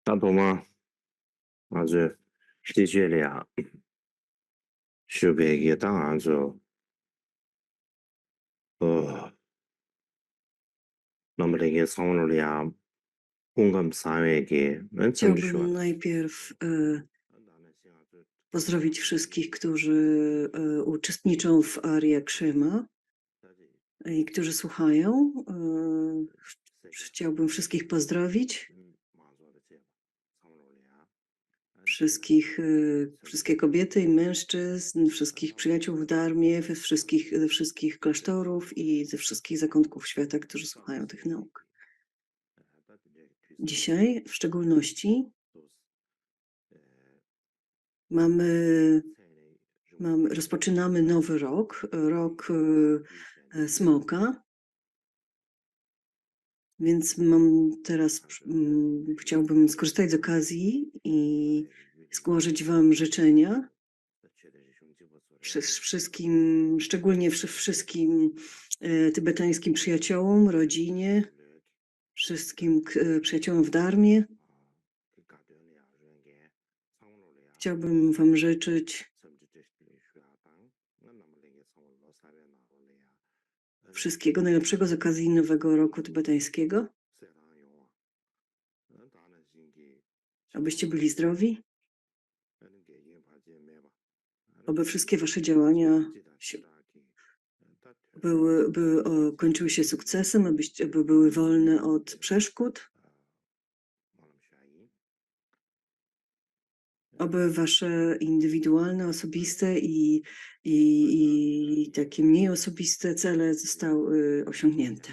大同吗？아주 시제리아 슈베기 당아주 어 넘버리게 성로리아 공감 사회에 Chciałbym 맨천주쇼 najpierw pozdrowić wszystkich, którzy uczestniczą w Aria Krzyma i którzy słuchają. Chciałbym wszystkich pozdrowić, wszystkie kobiety i mężczyzn, wszystkich przyjaciół w Dharmie, ze wszystkich klasztorów i ze wszystkich zakątków świata, którzy słuchają tych nauk. Dzisiaj w szczególności rozpoczynamy nowy rok, rok Smoka, więc chciałbym skorzystać z okazji i złożyć Wam życzenia wszystkim, szczególnie wszystkim tybetańskim przyjaciołom, rodzinie, wszystkim przyjaciołom w Dharmie. Chciałbym Wam życzyć wszystkiego najlepszego z okazji Nowego Roku Tybetańskiego, abyście byli zdrowi, aby wszystkie Wasze działania kończyły się sukcesem, aby były wolne od przeszkód, aby Wasze indywidualne, osobiste i takie mniej osobiste cele zostały osiągnięte.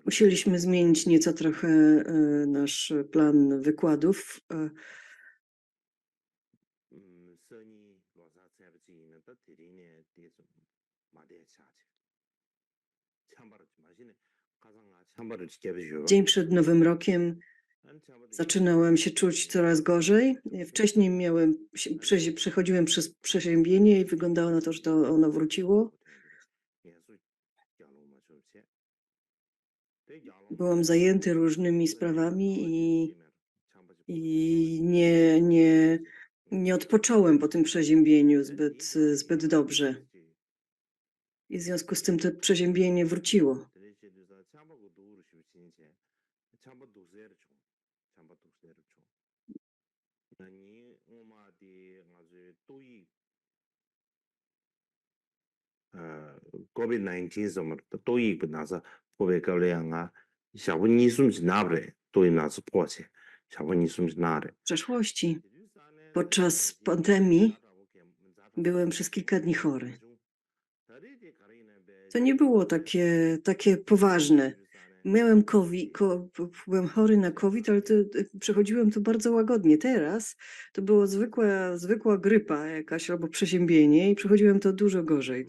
Musieliśmy zmienić nieco trochę nasz plan wykładów. Dzień przed Nowym Rokiem zaczynałem się czuć coraz gorzej. Wcześniej przechodziłem przez przeziębienie i wyglądało na to, że ono wróciło. Byłam zajęty różnymi sprawami i nie odpocząłem po tym przeziębieniu zbyt dobrze. I w związku z tym to przeziębienie wróciło. COVID-19 sommer 또이 나서 고백을래양아 샤브니 숨지 나브레 또이 나서 포체 샤브니 숨지 나래 W przeszłości, podczas pandemii, byłem przez kilka dni chory. To nie było takie poważne. Byłem chory na COVID, ale przechodziłem to bardzo łagodnie. Teraz to była zwykła grypa jakaś albo przeziębienie i przechodziłem to dużo gorzej.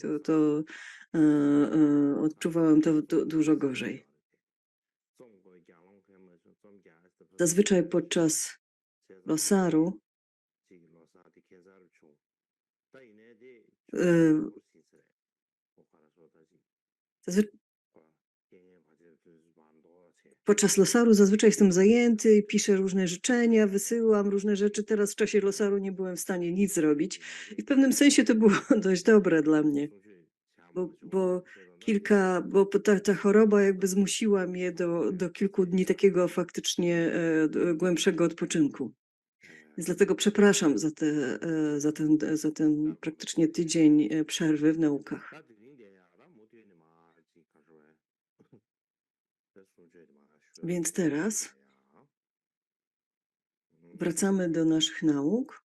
Odczuwałem to dużo gorzej. Zazwyczaj podczas losaru zazwyczaj jestem zajęty, piszę różne życzenia, wysyłam różne rzeczy. Teraz w czasie losaru nie byłem w stanie nic zrobić i w pewnym sensie to było dość dobre dla mnie, bo ta choroba jakby zmusiła mnie do kilku dni takiego faktycznie głębszego odpoczynku. Więc dlatego przepraszam za ten praktycznie tydzień przerwy w naukach. Więc teraz wracamy do naszych nauk.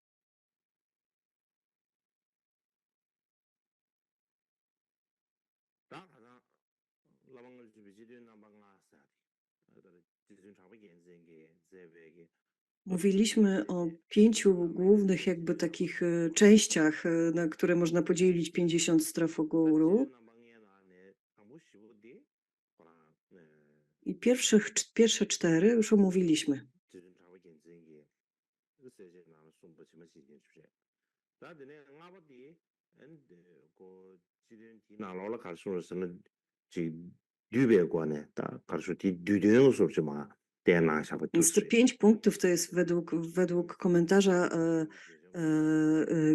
Mówiliśmy o 5 głównych jakby takich częściach, na które można podzielić 50 strofo guru. I pierwsze 4 już omówiliśmy. 나로라 갈수록은 지 뉴베관에 다 갈수 뒤 뒤되는 소리지만 대나 샤바 Więc te 두스 5 punktów to jest według komentarza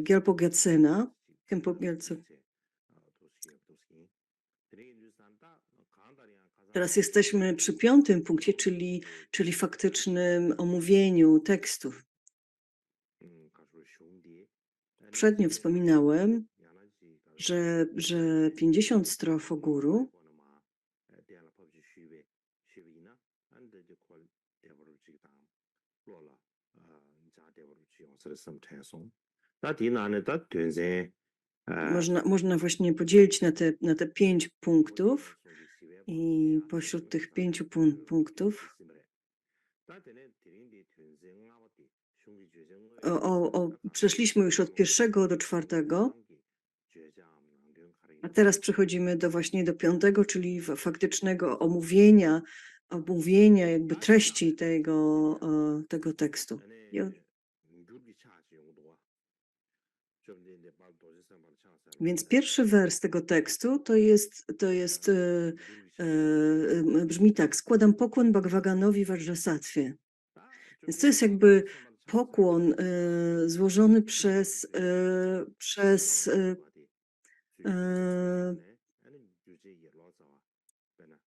Gyalpo-Getsena, Khenpo-Gyaltsen. Teraz jesteśmy przy 5. punkcie, czyli faktycznym omówieniu tekstów. Poprzednio wspominałem, że 50 strof o guru można właśnie podzielić na te 5 punktów i pośród tych 5 punktów przeszliśmy już od 1 do 4, a teraz przechodzimy właśnie do 5, czyli faktycznego omówienia jakby treści tego tekstu. Więc pierwszy wers tego tekstu brzmi tak: składam pokłon Bhagavaganowi Vajrasattwie. Więc to jest jakby pokłon złożony przez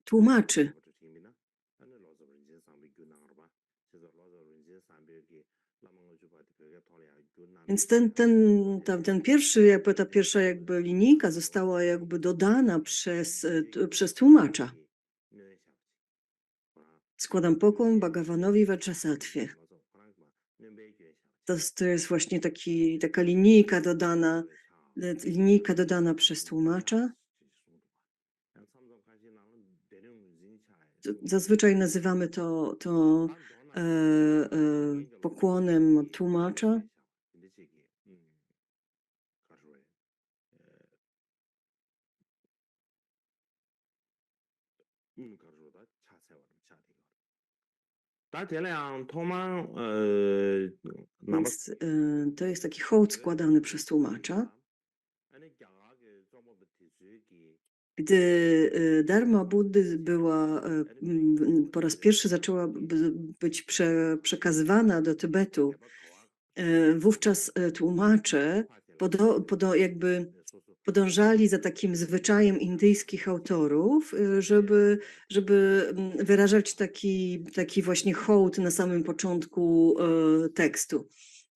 tłumaczy. Więc ten pierwszy, ta pierwsza jakby linijka została jakby dodana przez tłumacza. Składam pokłon Bhagavanowi Vajrasattwie. To jest właśnie taka linijka dodana przez tłumacza. Zazwyczaj nazywamy to pokłonem tłumacza. Więc to jest taki hołd składany przez tłumacza. Gdy Dharma Buddy po raz pierwszy zaczęła być przekazywana do Tybetu, wówczas tłumacze jakby podążali za takim zwyczajem indyjskich autorów, żeby wyrażać taki właśnie hołd na samym początku tekstu.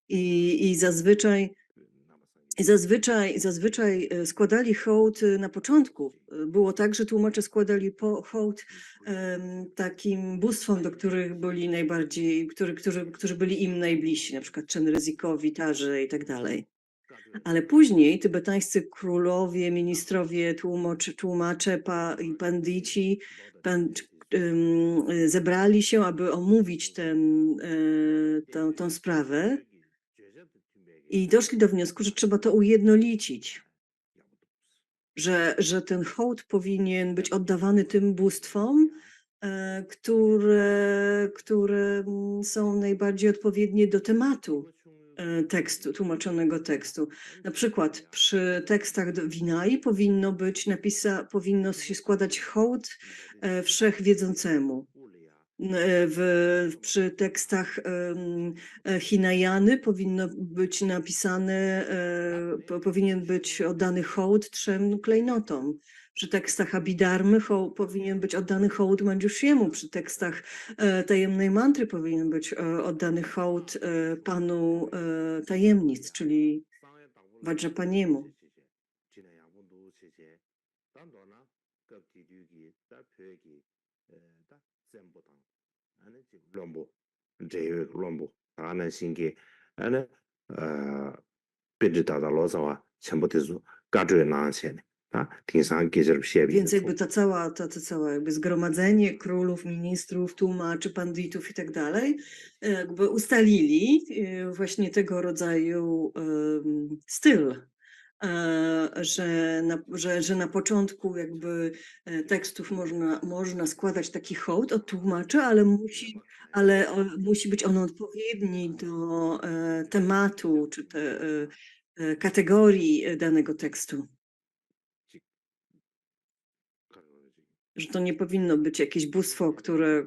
I zazwyczaj składali hołd na początku. Było tak, że tłumacze składali hołd takim bóstwom, do których byli najbardziej, którzy byli im najbliżsi, na przykład Chenrezikowi, Tarze i tak dalej. Ale później tybetańscy królowie, ministrowie, tłumacze i pandici zebrali się, aby omówić tę sprawę i doszli do wniosku, że trzeba to ujednolicić, że ten hołd powinien być oddawany tym bóstwom, które są najbardziej odpowiednie do tematu tłumaczonego tekstu. Na przykład przy tekstach Vinai powinno się składać hołd wszechwiedzącemu. Przy tekstach Hinayany powinien być oddany hołd 3 klejnotom. Przy tekstach Abhidharmy powinien być oddany hołd Manjushiemu. Przy tekstach tajemnej mantry powinien być oddany hołd panu tajemnic, czyli Vajrapaniemu. Więc jakby to całe jakby zgromadzenie królów, ministrów, tłumaczy, panditów i tak dalej, jakby ustalili właśnie tego rodzaju styl, że na początku jakby tekstów można składać taki hołd od tłumaczy, ale musi być on odpowiedni do tematu, czy kategorii danego tekstu. Że to nie powinno być jakieś bóstwo,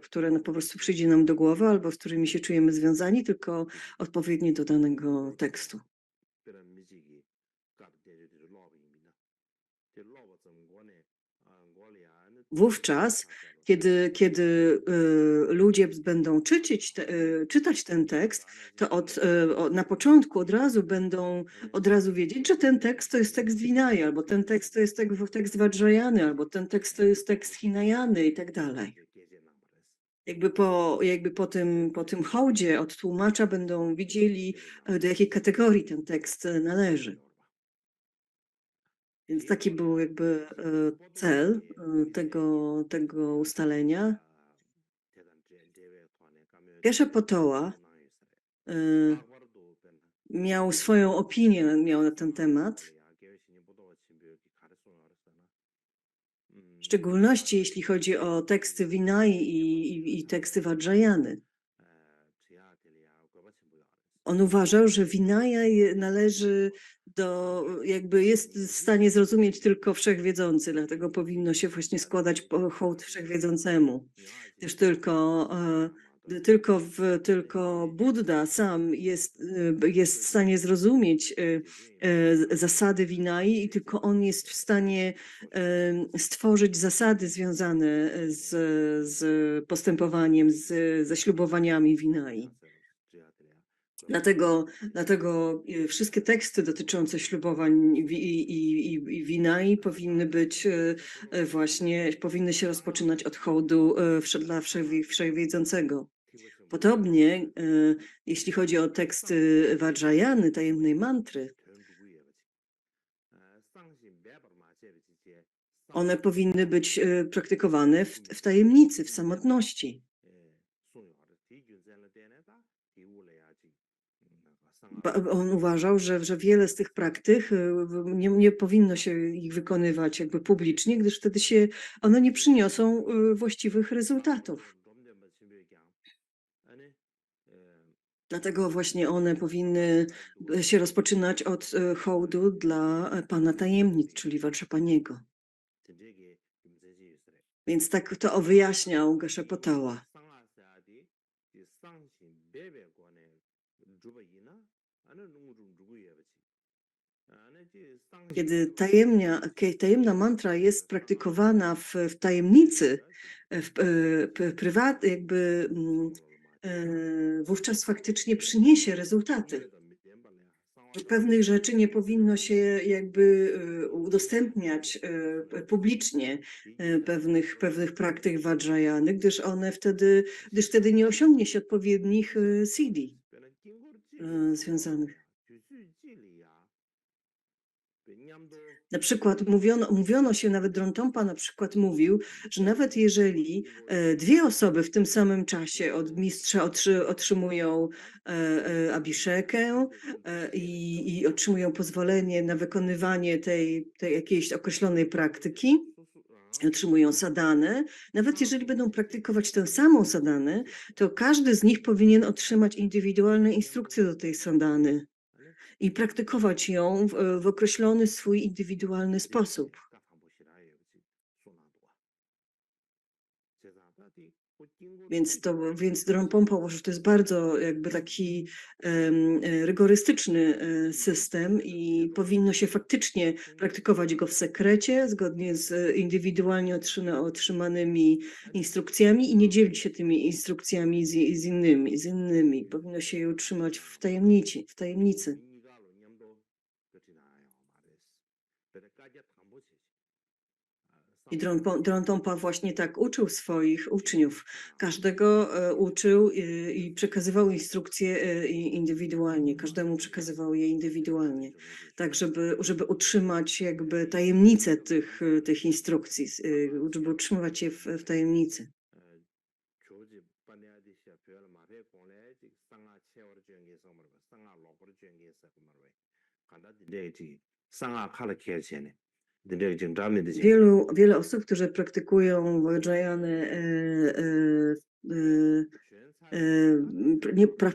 które no po prostu przyjdzie nam do głowy albo z którymi się czujemy związani, tylko odpowiednie do danego tekstu. Wówczas, kiedy ludzie będą czytać ten tekst, to na początku od razu wiedzieć, że ten tekst to jest tekst Vinaja, albo ten tekst to jest tekst Vajrayany, albo ten tekst to jest tekst Hinayany i tak dalej. Jakby po tym hołdzie od tłumacza będą widzieli, do jakiej kategorii ten tekst należy. Więc taki był jakby cel tego ustalenia. Geshe Potoła miał swoją opinię na ten temat. W szczególności jeśli chodzi o teksty Vinay i teksty Vajrayany. On uważał, że Vinaya należy jest w stanie zrozumieć tylko wszechwiedzący, dlatego powinno się właśnie składać hołd wszechwiedzącemu. Gdyż tylko Buddha sam jest w stanie zrozumieć zasady Vinai i tylko on jest w stanie stworzyć zasady związane z postępowaniem, ze ślubowaniami Vinai. Dlatego wszystkie teksty dotyczące ślubowań i Vinai powinny się rozpoczynać od hołdu dla Wszechwiedzącego. Podobnie, jeśli chodzi o teksty Vajrayany, tajemnej mantry, one powinny być praktykowane w tajemnicy, w samotności. On uważał, że wiele z tych praktyk nie powinno się ich wykonywać jakby publicznie, gdyż wtedy one nie przyniosą właściwych rezultatów. Dlatego właśnie one powinny się rozpoczynać od hołdu dla Pana Tajemnic, czyli Vajrapaniego. Więc tak to wyjaśniał Geshe Potoła. Kiedy tajemna mantra jest praktykowana w tajemnicy, wówczas faktycznie przyniesie rezultaty. Pewnych rzeczy nie powinno się jakby udostępniać publicznie, pewnych praktyk Vajrayany, gdyż wtedy nie osiągnie się odpowiednich CD związanych. Na przykład mówiono się, nawet Drontompa na przykład mówił, że nawet jeżeli dwie osoby w tym samym czasie od mistrza otrzymują abhishekę i otrzymują pozwolenie na wykonywanie tej jakiejś określonej praktyki, otrzymują sadanę, nawet jeżeli będą praktykować tę samą sadanę, to każdy z nich powinien otrzymać indywidualne instrukcje do tej sadany i praktykować ją w określony swój indywidualny sposób. Więc Dronpompa uważa, że to jest bardzo jakby taki rygorystyczny system i powinno się faktycznie praktykować go w sekrecie, zgodnie z indywidualnie otrzymanymi instrukcjami i nie dzielić się tymi instrukcjami z innymi. Powinno się je utrzymać w tajemnicy. I Drontompa właśnie tak uczył swoich uczniów. Każdego uczył i przekazywał instrukcje indywidualnie. Każdemu przekazywał je indywidualnie. Tak, żeby utrzymać jakby tajemnicę tych instrukcji, żeby utrzymywać je w tajemnicy. Wiele osób, które praktykują Vajrayany,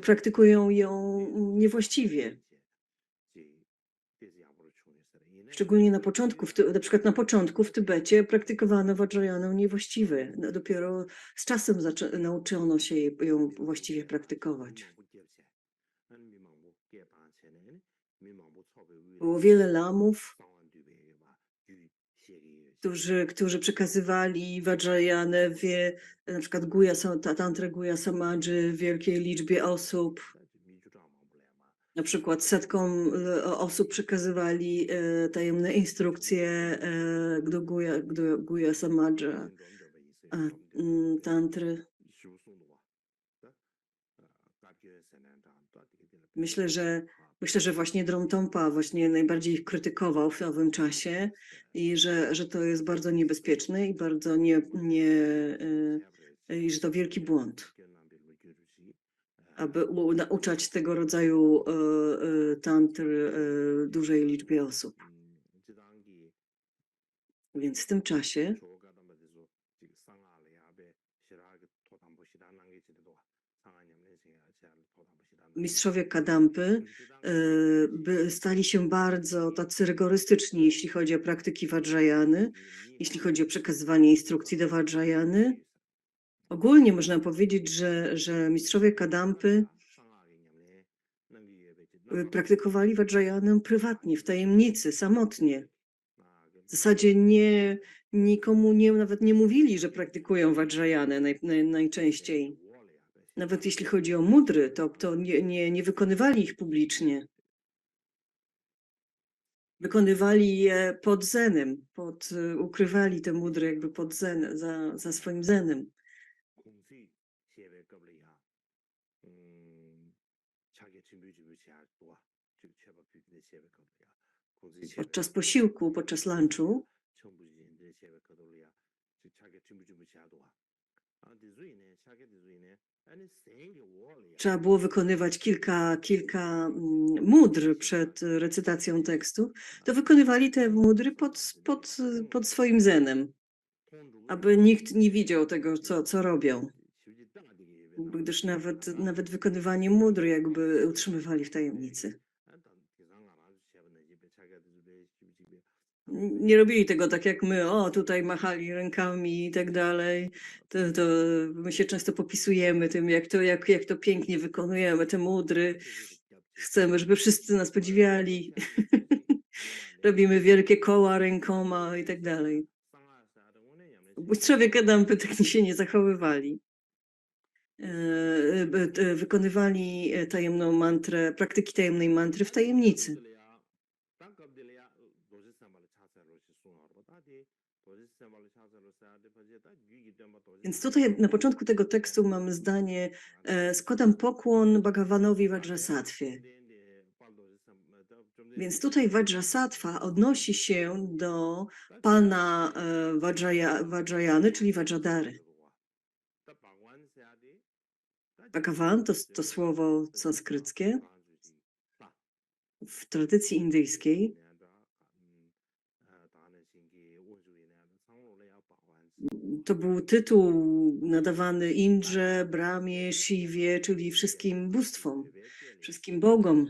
praktykują ją niewłaściwie. Szczególnie na początku, na przykład na początku w Tybecie praktykowano Vajrayanę niewłaściwie. No, dopiero z czasem nauczono się ją właściwie praktykować. Było wiele lamów, którzy przekazywali Vajrayanę na przykład tantrę Guya Samadży wielkiej liczbie osób. Na przykład setkom osób przekazywali tajemne instrukcje do Guya Samadża, tantry. Myślę, że właśnie Dromtonpa właśnie najbardziej ich krytykował w owym czasie i że to jest bardzo niebezpieczne i bardzo i że to wielki błąd, aby nauczać tego rodzaju tantr dużej liczbie osób. Więc w tym czasie mistrzowie Kadampy stali się bardzo tacy rygorystyczni, jeśli chodzi o praktyki Vajrayany, jeśli chodzi o przekazywanie instrukcji do Vajrayany. Ogólnie można powiedzieć, że mistrzowie Kadampy praktykowali Vajrayanę prywatnie, w tajemnicy, samotnie. W zasadzie nikomu nawet nie mówili, że praktykują Vajrayanę najczęściej. Nawet jeśli chodzi o mudry, to nie wykonywali ich publicznie. Wykonywali je pod zenem, ukrywali te mudry jakby pod zen, za swoim zenem. Podczas posiłku, podczas lunchu trzeba było wykonywać kilka mudr przed recytacją tekstu. To wykonywali te mudry pod swoim zenem, aby nikt nie widział tego, co robią. Gdyż nawet wykonywanie mudr jakby utrzymywali w tajemnicy. Nie robili tego tak jak my, tutaj machali rękami i tak dalej. To my się często popisujemy tym, jak to pięknie wykonujemy te mudry. Chcemy, żeby wszyscy nas podziwiali. Robimy wielkie koła rękoma i tak dalej. Mistrzowie Kadampy tak się nie zachowywali. Wykonywali tajemną mantrę, praktyki tajemnej mantry w tajemnicy. Więc tutaj na początku tego tekstu mamy zdanie: składam pokłon Bhagawanowi Vajrasattwie. Więc tutaj Vajrasattva odnosi się do pana Vajrayany, czyli Vajradary. Bhagavan to słowo sanskryckie. W tradycji indyjskiej to był tytuł nadawany Indrze, Brahmie, Shiwie, czyli wszystkim bóstwom, wszystkim bogom.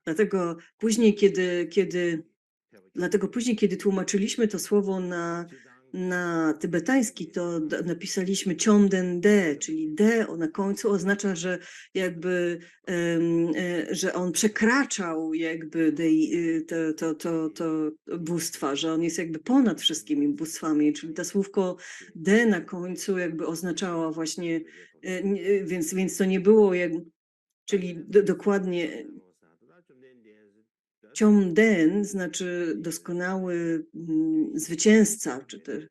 Dlatego później, kiedy tłumaczyliśmy to słowo na tybetański, to napisaliśmy Chomden De, czyli De na końcu oznacza, że jakby, że on przekraczał jakby to bóstwa, że on jest jakby ponad wszystkimi bóstwami, czyli to słówko De na końcu jakby oznaczało właśnie, więc to nie było czyli dokładnie Chomden znaczy doskonały zwycięzca, czy też,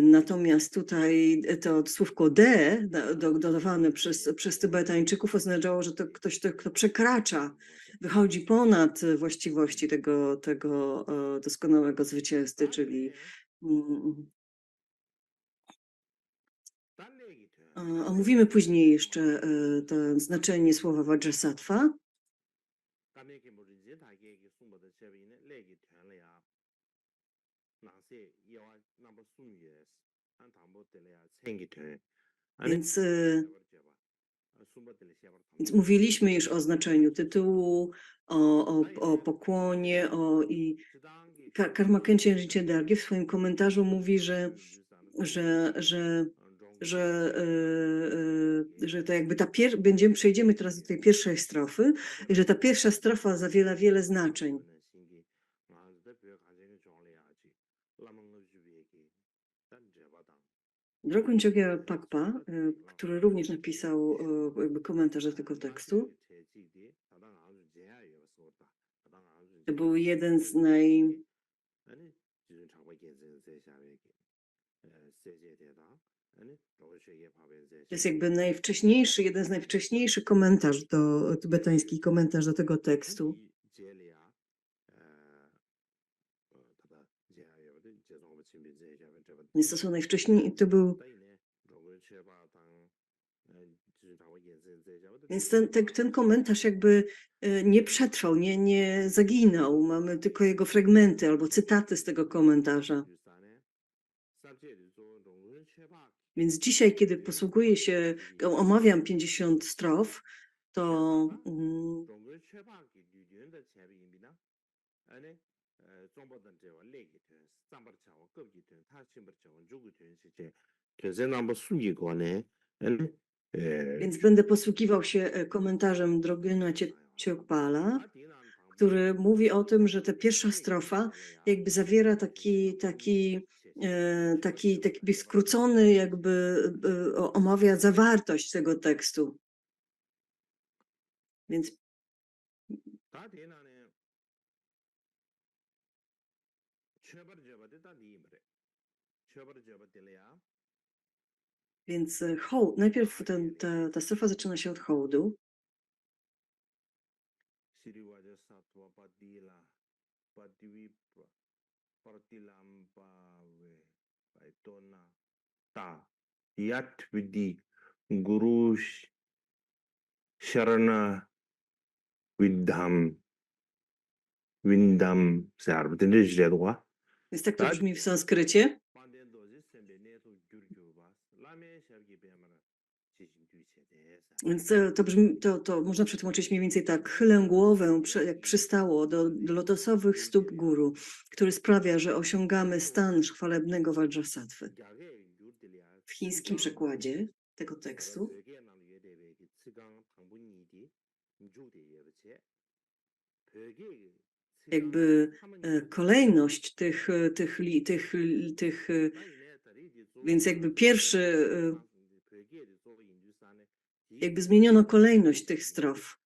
natomiast tutaj to słówko de dodawane przez Tybetańczyków oznaczało, że to ktoś, kto przekracza, wychodzi ponad właściwości tego doskonałego zwycięzcy, czyli omówimy później jeszcze to znaczenie słowa Vajrasattva. Więc Więc mówiliśmy już o znaczeniu tytułu, o pokłonie, Karma Khenchen Rinpoche Dargye w swoim komentarzu mówi, że, że, że to jakby przejdziemy teraz do tej pierwszej strofy i że ta pierwsza strofa zawiera wiele znaczeń. Drogą Jogya Pakpa, który również napisał jakby komentarz do tego tekstu, to był jeden z to jest jakby jeden z najwcześniejszych komentarzy tybetański komentarz do tego tekstu. Więc to są to był. Więc ten komentarz jakby nie przetrwał, nie zaginął. Mamy tylko jego fragmenty albo cytaty z tego komentarza. Więc dzisiaj, kiedy posługuję się, omawiam 50 strof, to więc będę posługiwał się komentarzem Drogena Chökpala, który mówi o tym, że ta pierwsza strofa jakby zawiera taki skrócony, jakby omawia zawartość tego tekstu. Więc hołd, najpierw ta strofa zaczyna się od hołdu. Yat Vidhi Guru Sharana Vindam Sarv. Ten jest źle, Więc tak to brzmi w sanskrycie. Więc to można przetłumaczyć mniej więcej tak. Chylę głowę, jak przystało, do lotosowych stóp guru, który sprawia, że osiągamy stan chwalebnego Vajrasattwy. W chińskim przekładzie tego tekstu jakby kolejność więc jakby pierwszy, jakby zmieniono kolejność tych strof.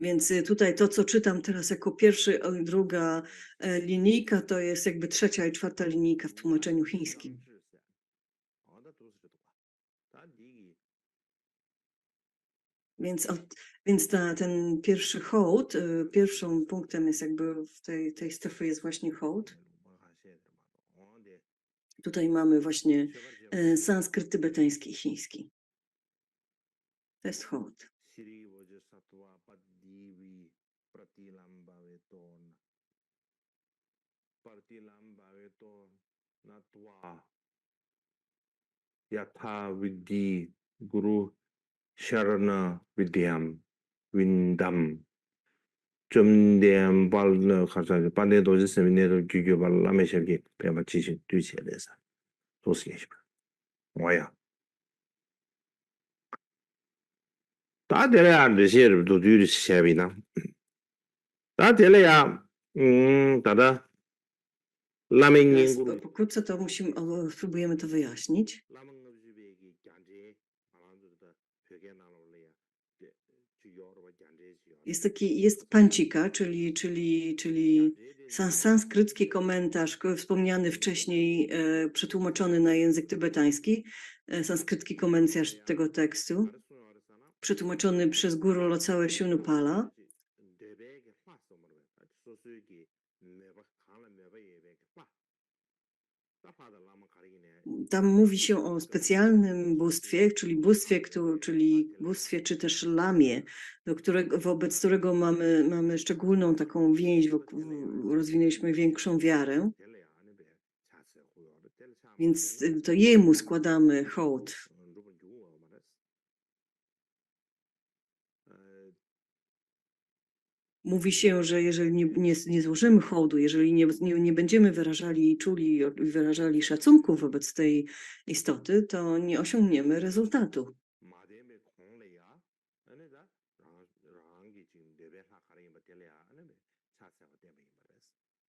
Więc tutaj to, co czytam teraz jako druga linijka, to jest jakby trzecia i czwarta linijka w tłumaczeniu chińskim. Więc ten pierwszy hołd, pierwszym punktem jest jakby w tej strefie jest właśnie hołd. Tutaj mamy właśnie sanskryt tybetański i chiński. To jest hołd. Yatha Vidhi Guru Sharana Vidyam Vindam Chumdem Bal Khasa Pande Doji Seminar Gyugyo Bal Lame Shagi Pema Chishi Duche Desa. Tosiesh. Waya. Da dele ya de sher do du shabina. Da dele ya tada Lame Nguru. Pokrótce to spróbujemy to wyjaśnić. Jest pancika, czyli sanskrycki komentarz wspomniany wcześniej, przetłumaczony na język tybetański, sanskrycki komentarz tego tekstu, przetłumaczony przez guru Lotsawe Shunupala. Tam mówi się o specjalnym bóstwie, czyli bóstwie czy też lamie, wobec którego mamy szczególną taką więź, rozwinęliśmy większą wiarę. Więc to jemu składamy hołd. mówi się, że jeżeli nie złożymy hołdu, jeżeli nie będziemy wyrażali szacunku wobec tej istoty, to nie osiągniemy rezultatu.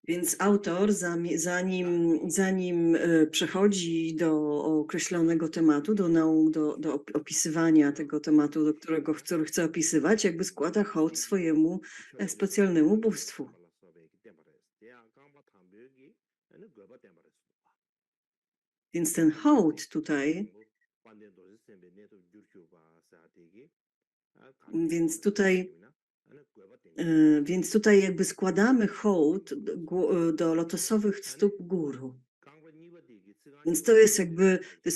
Więc autor, zanim przechodzi do określonego tematu, do opisywania tego tematu, który chce opisywać, jakby składa hołd swojemu specjalnemu bóstwu. Więc ten hołd tutaj, więc tutaj, więc tutaj jakby składamy hołd do lotosowych stóp guru. Więc to jest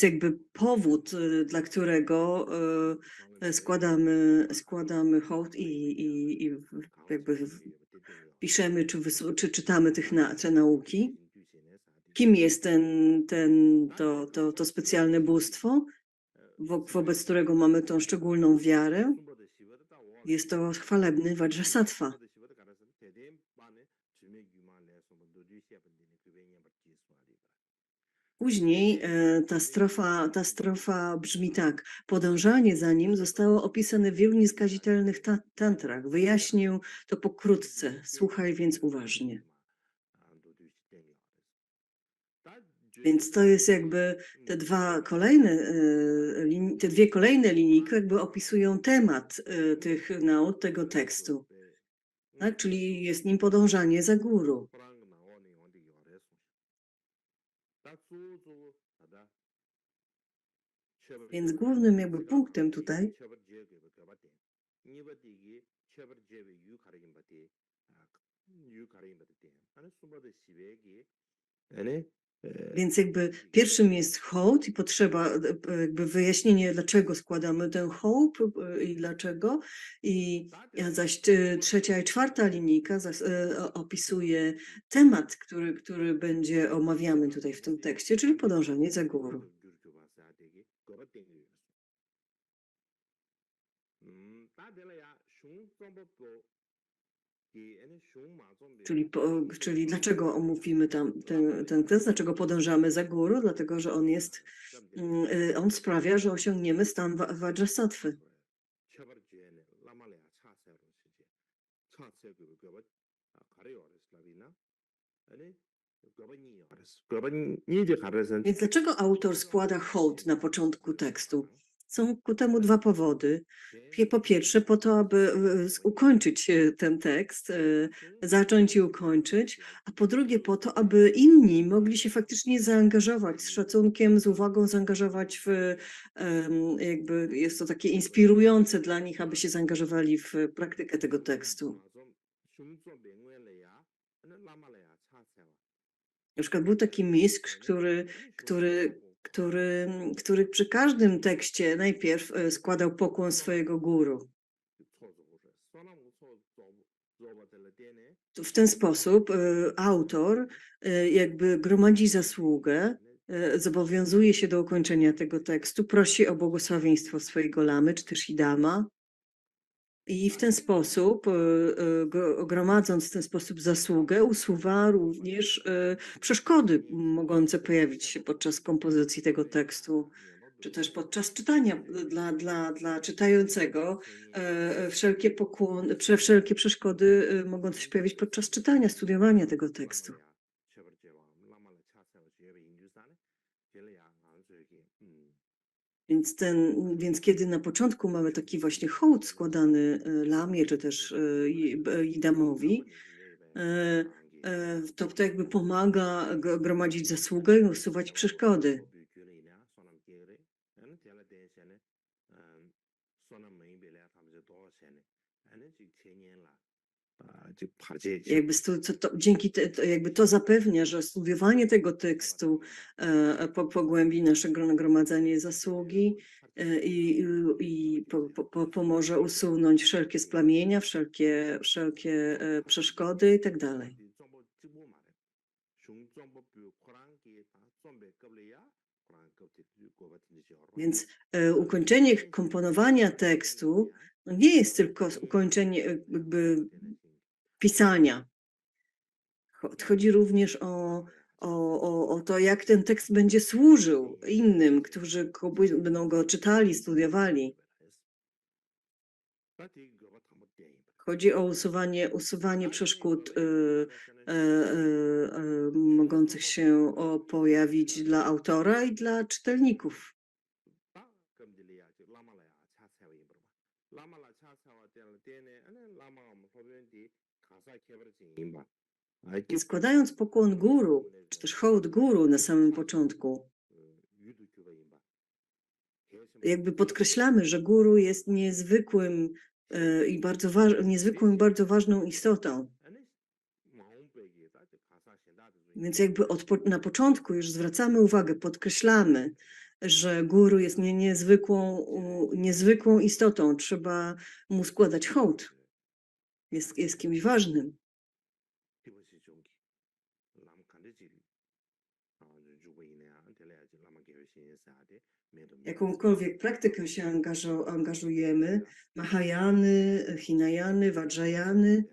jakby powód, dla którego składamy hołd i piszemy czy czytamy te nauki. Kim jest to specjalne bóstwo, wobec którego mamy tą szczególną wiarę? Jest to chwalebny Vajrasattva. Później ta strofa brzmi tak. Podążanie za nim zostało opisane w wielu nieskazitelnych tantrach. Wyjaśnię to pokrótce. Słuchaj więc uważnie. Więc to jest jakby te dwie kolejne linijki jakby opisują temat tych nauk, tego tekstu. Tak? Czyli jest nim podążanie za guru. Więc głównym jakby punktem tutaj Więc jakby pierwszym jest hołd i potrzeba jakby wyjaśnienie, dlaczego składamy ten hołd i dlaczego. A zaś trzecia i czwarta linijka opisuje temat, który będzie omawiany tutaj w tym tekście, czyli podążanie za guru. Czyli dlaczego omówimy ten tekst, dlaczego podążamy za guru? Dlatego, że on sprawia, że osiągniemy stan Vajrasattwy. Więc dlaczego autor składa hołd na początku tekstu? Są ku temu dwa powody. Po pierwsze, po to, aby ukończyć ten tekst, zacząć i ukończyć, a po drugie, po to, aby inni mogli się faktycznie zaangażować z szacunkiem, z uwagą zaangażować jakby jest to takie inspirujące dla nich, aby się zaangażowali w praktykę tego tekstu. Na przykład był taki mistrz, który przy każdym tekście najpierw składał pokłon swojego guru. W ten sposób autor jakby gromadzi zasługę, zobowiązuje się do ukończenia tego tekstu, prosi o błogosławieństwo swojego lamy czy też idama. I w ten sposób, gromadząc w ten sposób zasługę, usuwa również przeszkody mogące pojawić się podczas kompozycji tego tekstu, czy też podczas czytania dla czytającego. Wszelkie przeszkody mogące się pojawić podczas czytania, studiowania tego tekstu. Więc kiedy na początku mamy taki właśnie hołd składany lamie, czy też idamowi, to jakby pomaga gromadzić zasługę i usuwać przeszkody. Jakby jakby to zapewnia, że studiowanie tego tekstu pogłębi nasze nagromadzenie zasługi i pomoże usunąć wszelkie splamienia, wszelkie przeszkody i tak dalej. Więc ukończenie komponowania tekstu nie jest tylko ukończenie jakby pisania. Chodzi również o to, jak ten tekst będzie służył innym, którzy będą go czytali, studiowali. Chodzi o usuwanie przeszkód mogących się pojawić dla autora i dla czytelników. Więc składając pokłon guru, czy też hołd guru na samym początku, jakby podkreślamy, że guru jest niezwykłym i bardzo ważną istotą. Więc jakby na początku już zwracamy uwagę, podkreślamy, że guru jest niezwykłą istotą. Trzeba mu składać hołd. Jest kimś ważnym. Jakąkolwiek praktykę się angażujemy, Mahayany, Hinayany, Vajrayany,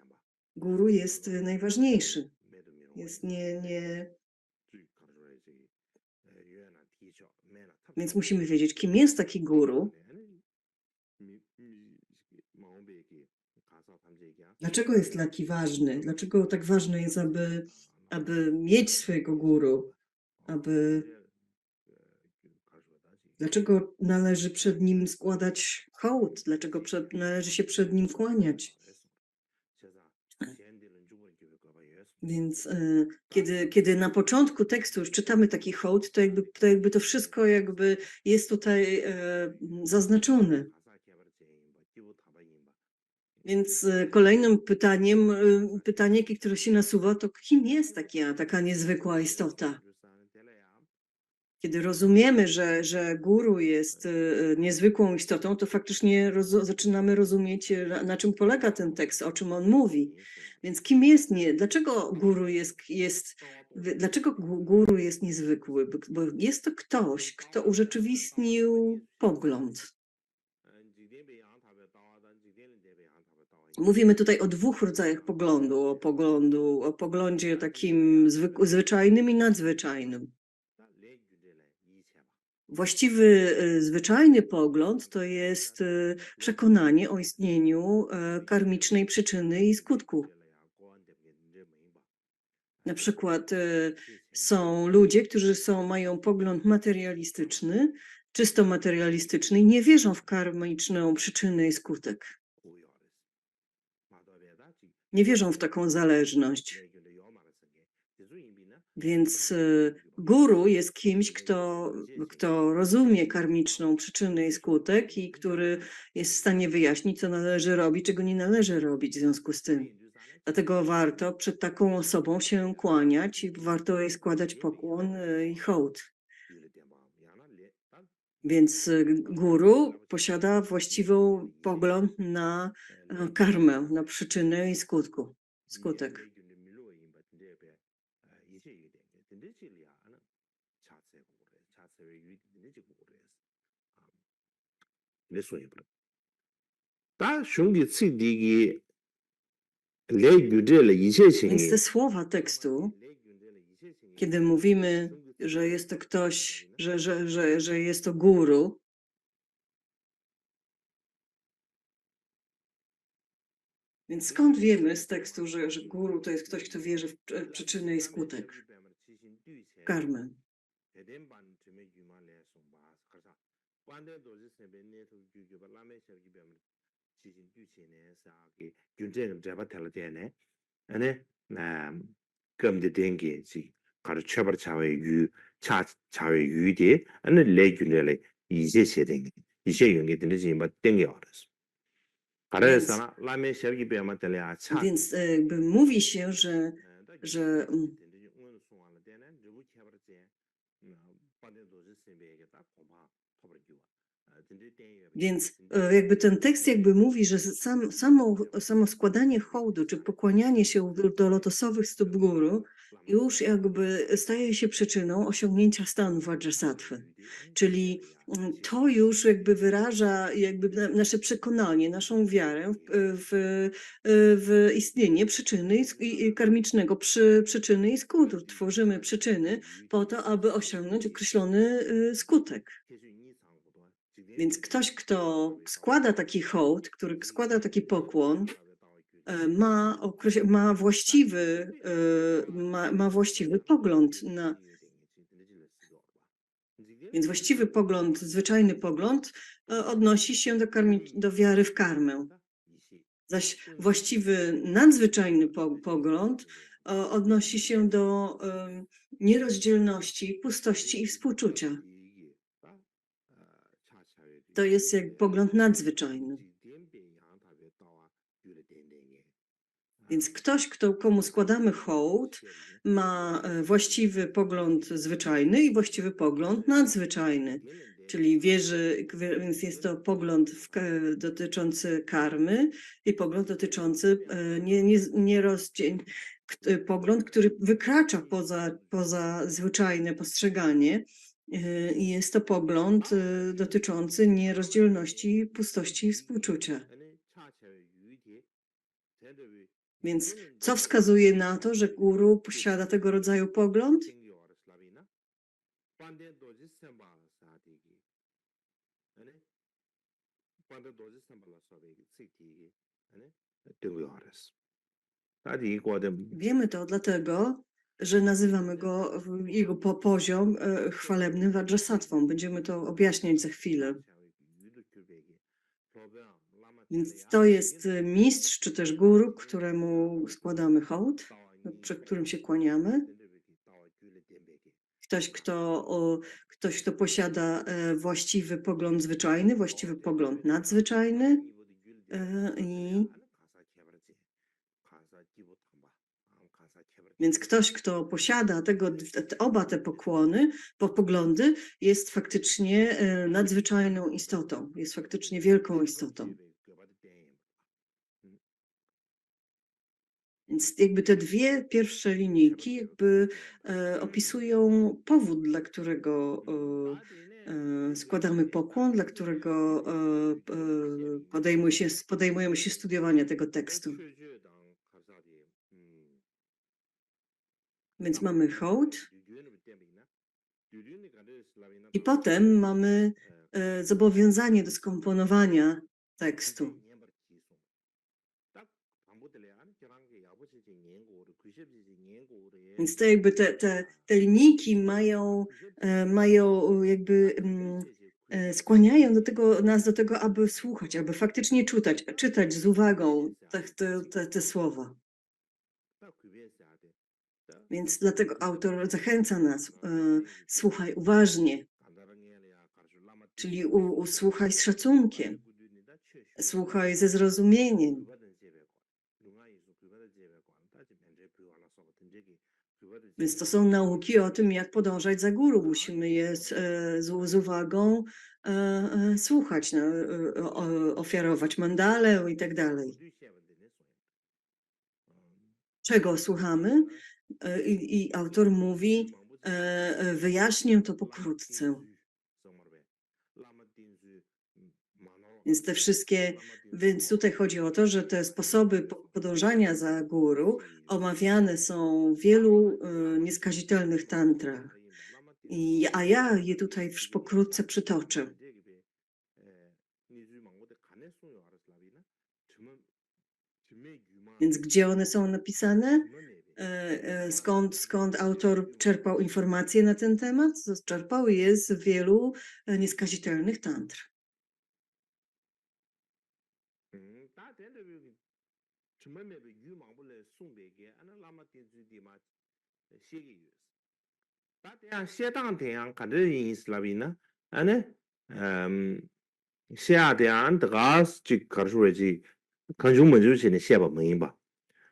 guru jest najważniejszy. Więc musimy wiedzieć, kim jest taki guru. Dlaczego jest taki ważny? Dlaczego tak ważne jest, aby mieć swojego guru? Dlaczego należy przed nim składać hołd? Dlaczego należy się przed nim kłaniać? Więc kiedy na początku tekstu już czytamy taki hołd, to jakby to wszystko jest tutaj zaznaczone. Więc kolejnym pytanie, które się nasuwa, to kim jest taka niezwykła istota? Kiedy rozumiemy, że guru jest niezwykłą istotą, to faktycznie zaczynamy rozumieć, na czym polega ten tekst, o czym on mówi. Więc kim jest dlaczego guru jest niezwykły? Bo jest to ktoś, kto urzeczywistnił pogląd. Mówimy tutaj o dwóch rodzajach poglądu, o poglądzie takim zwyczajnym i nadzwyczajnym. Właściwy, zwyczajny pogląd to jest przekonanie o istnieniu karmicznej przyczyny i skutku. Na przykład są ludzie, którzy mają pogląd materialistyczny, czysto materialistyczny i nie wierzą w karmiczną przyczynę i skutek. Nie wierzą w taką zależność. Więc guru jest kimś, kto rozumie karmiczną przyczynę i skutek i który jest w stanie wyjaśnić, co należy robić, czego nie należy robić w związku z tym. Dlatego warto przed taką osobą się kłaniać i warto jej składać pokłon i hołd. Więc guru posiada właściwy pogląd na karmę, na przyczynę i skutek. Więc te słowa tekstu, kiedy mówimy, że jest to ktoś, że jest to guru, więc skąd wiemy z tekstu, że guru to jest ktoś, kto wierzy w przyczynę i skutek, w karmę? Więc jakby mówi się, że Więc jakby ten tekst jakby mówi, że samo składanie hołdu czy pokłanianie się do lotosowych stóp guru już jakby staje się przyczyną osiągnięcia stanu vajrasattwy. Czyli to już jakby wyraża jakby nasze przekonanie, naszą wiarę w istnienie przyczyny i karmicznego przyczyny i skutku. Tworzymy przyczyny po to, aby osiągnąć określony skutek. Więc ktoś, kto składa taki hołd, który składa taki pokłon, ma właściwy pogląd na. Więc właściwy pogląd, zwyczajny pogląd odnosi się do wiary w karmę. Zaś właściwy, nadzwyczajny pogląd odnosi się do nierozdzielności, pustości i współczucia. To jest jak pogląd nadzwyczajny. Więc ktoś, komu składamy hołd, ma właściwy pogląd zwyczajny i właściwy pogląd nadzwyczajny. Czyli więc jest to pogląd dotyczący karmy i pogląd dotyczący pogląd, który wykracza poza zwyczajne postrzeganie. I jest to pogląd dotyczący nierozdzielności, pustości i współczucia. Więc co wskazuje na to, że guru posiada tego rodzaju pogląd? Wiemy to dlatego, że nazywamy go, jego poziom chwalebnym vajrasattwą. Będziemy to objaśniać za chwilę. Więc to jest mistrz, czy też guru, któremu składamy hołd, przed którym się kłaniamy. Ktoś, kto posiada właściwy pogląd zwyczajny, właściwy pogląd nadzwyczajny więc ktoś, kto posiada oba te poglądy, jest faktycznie nadzwyczajną istotą, jest faktycznie wielką istotą. Więc jakby te dwie pierwsze linijki jakby opisują powód, dla którego składamy pokłon, dla którego podejmujemy się studiowania tego tekstu. Więc mamy hołd i potem mamy zobowiązanie do skomponowania tekstu. Więc to jakby te linijki mają jakby skłaniają nas do tego, aby słuchać, aby faktycznie czytać z uwagą te słowa. Więc dlatego autor zachęca nas, słuchaj uważnie, czyli słuchaj z szacunkiem, słuchaj ze zrozumieniem. Więc to są nauki o tym, jak podążać za guru. Musimy je z uwagą słuchać, ofiarować mandalę i tak dalej. Czego słuchamy? I autor mówi, wyjaśnię to pokrótce. Więc tutaj chodzi o to, że te sposoby podążania za guru omawiane są w wielu nieskazitelnych tantrach. A ja je tutaj pokrótce przytoczę. Więc gdzie one są napisane? Skąd autor czerpał informacje na ten temat? Czerpał je z wielu nieskazitelnych tantr.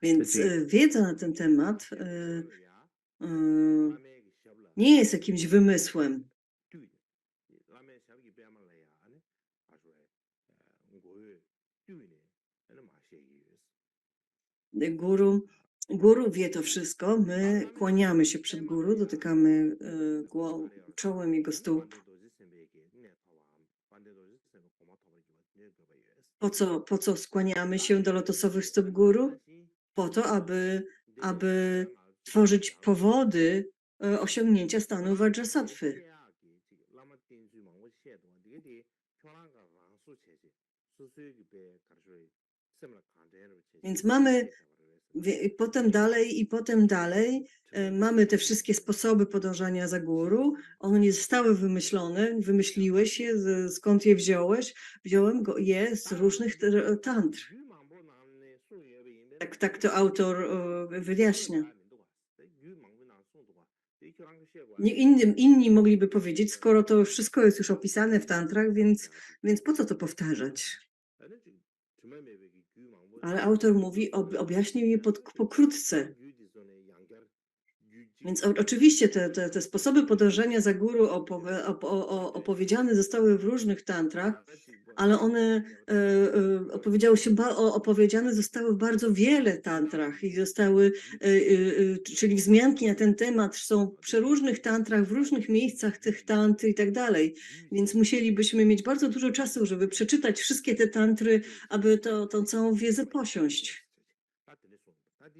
Więc wiedza na ten temat nie jest jakimś wymysłem. Guru Guru wie to wszystko, my kłaniamy się przed guru, dotykamy czołem jego stóp. Po co skłaniamy się do lotosowych stóp guru? Po to, aby tworzyć powody osiągnięcia stanu Vajrasattwy. Więc mamy potem dalej mamy te wszystkie sposoby podążania za guru. One nie zostały wymyślone, wymyśliłeś je, skąd je wziąłeś? Wziąłem je z różnych tantr. Tak to autor wyjaśnia. Inni mogliby powiedzieć, skoro to wszystko jest już opisane w tantrach, więc po co to powtarzać? Ale autor mówi, objaśnił je pokrótce. Więc oczywiście te sposoby podążania za guru opowiedziane zostały w różnych tantrach, ale one opowiedziane zostały w bardzo wiele tantrach i zostały, czyli wzmianki na ten temat są w przeróżnych tantrach, w różnych miejscach tych tantr i tak dalej. Więc musielibyśmy mieć bardzo dużo czasu, żeby przeczytać wszystkie te tantry, aby tą całą wiedzę posiąść.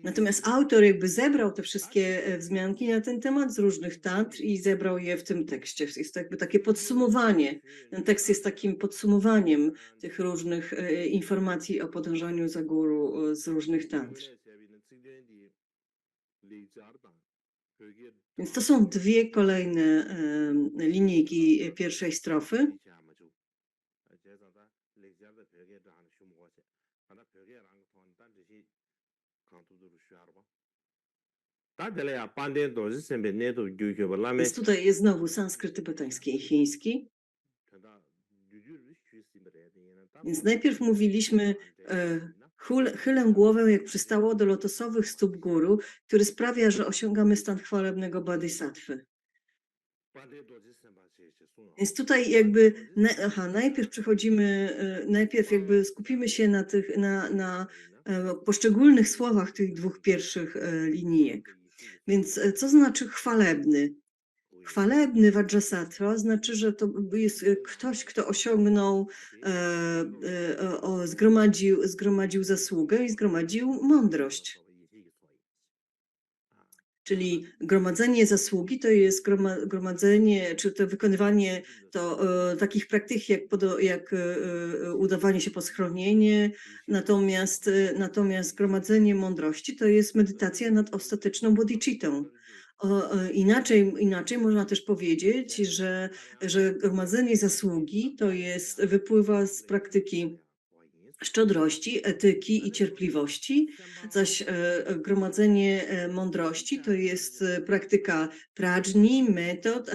Natomiast autor jakby zebrał te wszystkie wzmianki na ten temat z różnych tantr i zebrał je w tym tekście. Jest to jakby takie podsumowanie. Ten tekst jest takim podsumowaniem tych różnych informacji o podążaniu za guru z różnych tantr. Więc to są dwie kolejne linijki pierwszej strofy. Więc tutaj jest znowu sanskryt tybetański i chiński. Więc najpierw mówiliśmy, chylę głowę, jak przystało do lotosowych stóp guru, który sprawia, że osiągamy stan chwalebnego bodhisattwy. Więc tutaj jakby, najpierw przechodzimy, najpierw jakby skupimy się na poszczególnych słowach tych dwóch pierwszych linijek. Więc co znaczy chwalebny? Chwalebny Vajrasattva znaczy, że to jest ktoś, kto osiągnął, zgromadził zasługę i zgromadził mądrość. Czyli gromadzenie zasługi to jest gromadzenie, czy to wykonywanie takich praktyk jak udawanie się po schronienie, natomiast gromadzenie mądrości to jest medytacja nad ostateczną bodhicittą. Inaczej można też powiedzieć, że gromadzenie zasługi wypływa z praktyki szczodrości, etyki i cierpliwości, zaś gromadzenie mądrości to jest praktyka prajni, metod,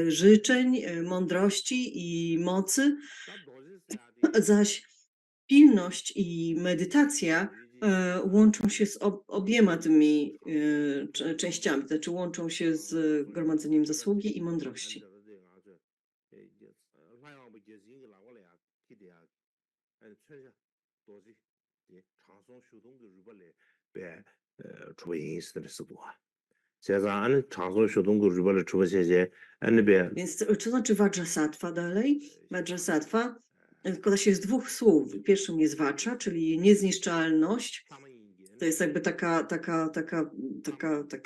życzeń, mądrości i mocy, zaś pilność i medytacja łączą się z obiema tymi częściami, to znaczy łączą się z gromadzeniem zasługi i mądrości. Więc co znaczy Vajrasattva dalej? Vajrasattva składa się z dwóch słów. Pierwszym jest Vajra, czyli niezniszczalność. To jest jakby taka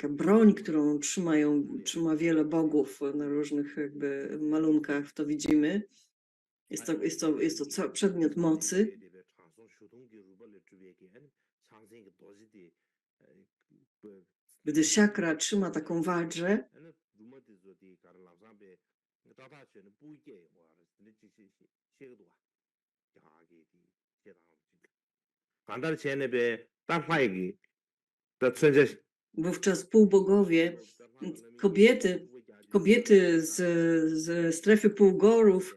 broń, którą trzyma wiele bogów na różnych jakby malunkach, to widzimy. Jest to przedmiot mocy. Gdy czakra trzyma taką wajrę, wówczas półbogowie, kobiety z strefy półgorów,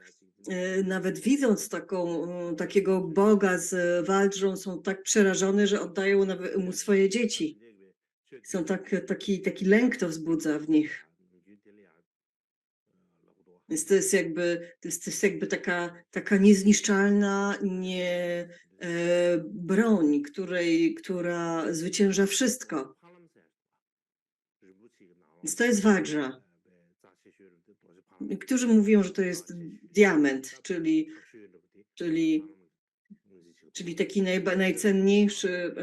nawet widząc takiego Boga z wajrą, są tak przerażone, że oddają mu swoje dzieci. Taki lęk to wzbudza w nich. Więc to jest jakby taka niezniszczalna broń, która zwycięża wszystko. Więc to jest Vajra. Niektórzy mówią, że to jest diament, czyli taki najcenniejszy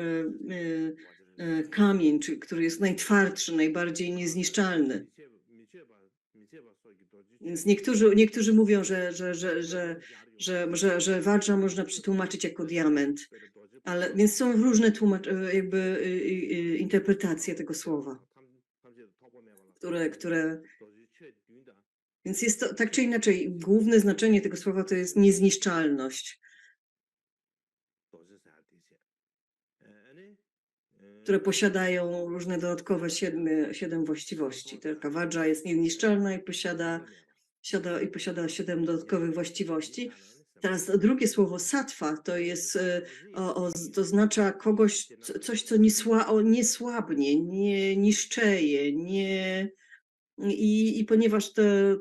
kamień, który jest najtwardszy, najbardziej niezniszczalny. Więc niektórzy mówią, że Vajra można przetłumaczyć jako diament, więc są różne interpretacje tego słowa, które więc jest to tak czy inaczej, główne znaczenie tego słowa to jest niezniszczalność, które posiadają różne dodatkowe 7 właściwości. Taka Vajra jest niezniszczalna i posiada 7 dodatkowych właściwości. Teraz drugie słowo sattva to oznacza coś, co nie słabnie, nie niszczeje, i ponieważ ten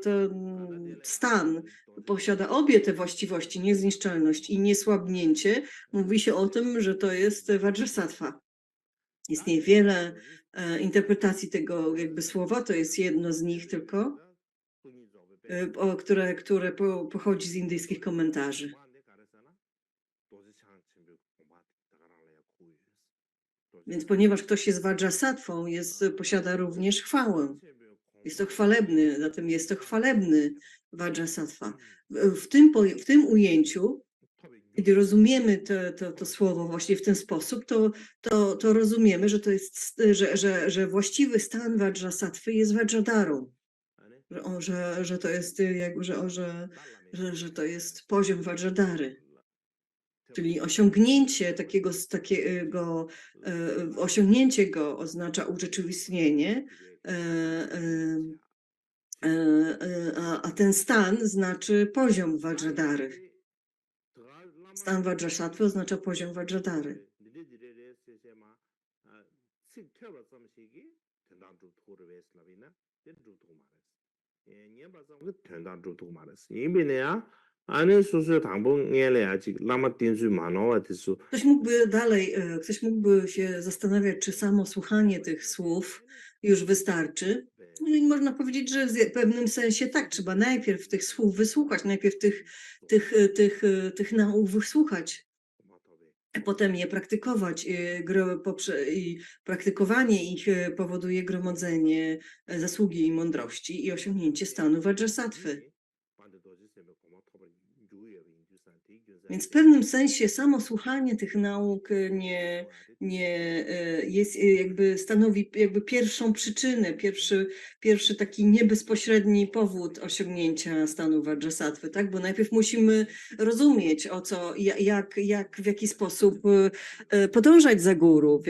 stan posiada obie te właściwości, niezniszczalność i niesłabnięcie, mówi się o tym, że to jest Vajrasattva. Istnieje wiele interpretacji tego jakby słowa, to jest jedno z nich tylko, które pochodzi z indyjskich komentarzy. Więc ponieważ ktoś jest Vajrasattwą, posiada również chwałę. Jest to chwalebny, zatem jest to chwalebny Vajrasattva. W tym ujęciu, kiedy rozumiemy to słowo właśnie w ten sposób, to rozumiemy, że to jest, że właściwy stan Vajrasattwy jest Vajradarą. Że to jest że to jest poziom Vajradary. Czyli osiągnięcie go oznacza urzeczywistnienie, a ten stan znaczy poziom Vajradary. Stan Vajrasattwy oznacza poziom Vajradary. Ktoś mógłby się zastanawiać, czy samo słuchanie tych słów już wystarczy. No i można powiedzieć, że w pewnym sensie tak, trzeba najpierw tych słów wysłuchać, najpierw tych nauk wysłuchać, a potem je praktykować. I praktykowanie ich powoduje gromodzenie zasługi i mądrości i osiągnięcie stanu Vajrasattwy. Więc w pewnym sensie samo słuchanie tych nauk stanowi pierwszą przyczynę, pierwszy taki niebezpośredni powód osiągnięcia stanu Vajrasattwy, tak? Bo najpierw musimy rozumieć w jaki sposób podążać za guru, w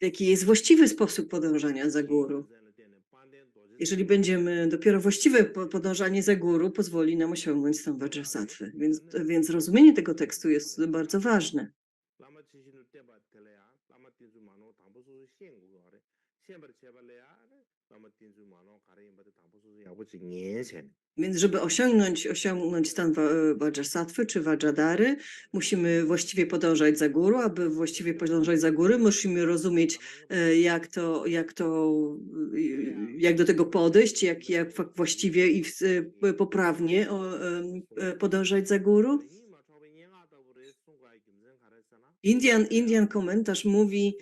jaki jest właściwy sposób podążania za guru. Jeżeli dopiero właściwe podążanie za guru pozwoli nam osiągnąć stan Vajrasattwy. Więc rozumienie tego tekstu jest bardzo ważne. Więc żeby osiągnąć stan Vajrasattwy czy Vajradary, musimy właściwie podążać za guru. Aby właściwie podążać za guru, musimy rozumieć, jak do tego podejść, jak właściwie i poprawnie podążać za guru. Indian komentarz mówi,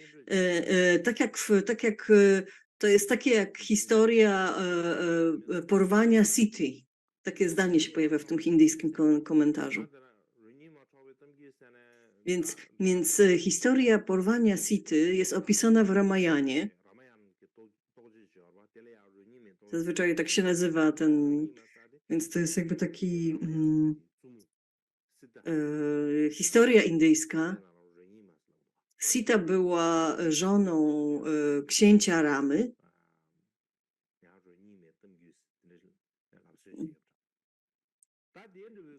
to jest takie jak historia porwania Sity. Takie zdanie się pojawia w tym indyjskim komentarzu. Więc historia porwania Sity jest opisana w Ramayanie. Zazwyczaj tak się nazywa więc to jest jakby taki historia indyjska. Sita była żoną księcia Ramy.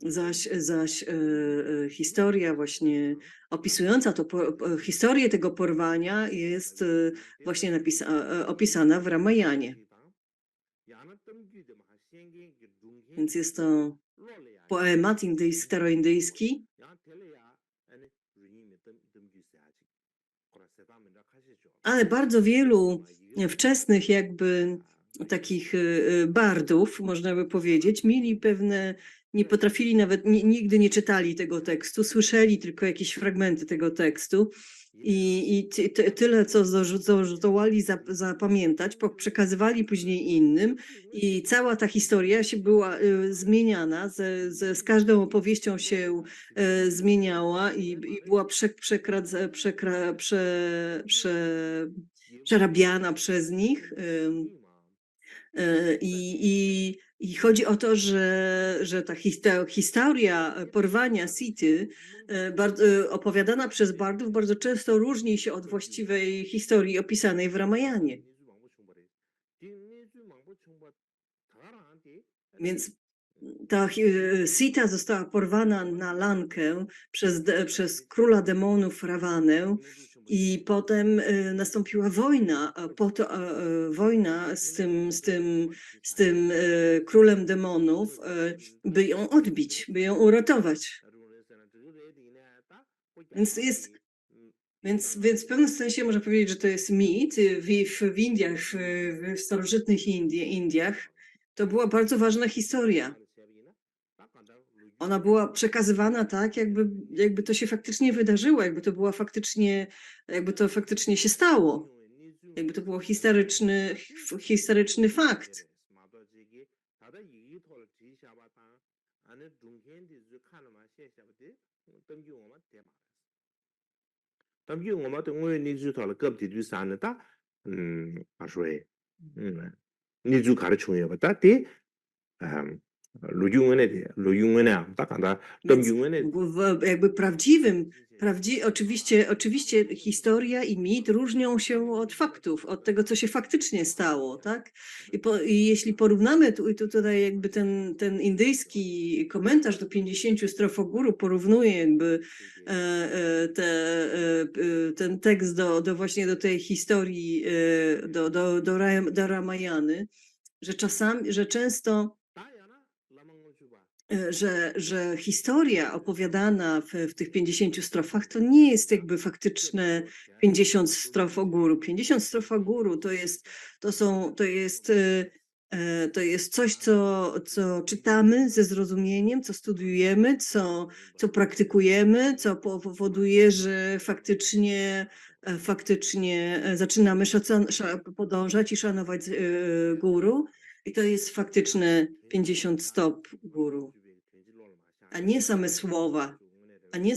Zaś historia właśnie opisująca historię tego porwania jest właśnie opisana w Ramayanie. Więc jest to poemat staroindyjski, ale bardzo wielu wczesnych jakby takich bardów, można by powiedzieć, mieli pewne, nie potrafili nawet, nigdy nie czytali tego tekstu, słyszeli tylko jakieś fragmenty tego tekstu i tyle, co zdołali zapamiętać, przekazywali później innym i cała ta historia się była zmieniana, z każdą opowieścią się zmieniała i była przerabiana przez nich. I chodzi o to, że ta historia porwania Sity, opowiadana przez bardów, bardzo często różni się od właściwej historii opisanej w Ramayanie. Więc ta Sita została porwana na Lankę przez króla demonów Rawanę i potem nastąpiła wojna, wojna z tym królem demonów, by ją odbić, by ją uratować. Więc w pewnym sensie można powiedzieć, że to jest mit. W Indiach, w starożytnych Indiach, to była bardzo ważna historia. Ona była przekazywana tak, jakby to się faktycznie wydarzyło, jakby to faktycznie się stało. Jakby to był historyczny fakt. Jakby oczywiście historia i mit różnią się od faktów, od tego, co się faktycznie stało, tak? I jeśli porównamy tutaj jakby ten indyjski komentarz do 50 strof Guru porównuje jakby ten tekst właśnie do tej historii, do Ramayany, że często że historia opowiadana w tych 50 strofach to nie jest jakby faktyczne 50 strof o Guru. 50 strof o Guru to jest coś, co czytamy ze zrozumieniem, co studiujemy, co praktykujemy, co powoduje, że faktycznie zaczynamy podążać i szanować Guru. I to jest faktyczne 50 stop Guru, a nie same słowa, a nie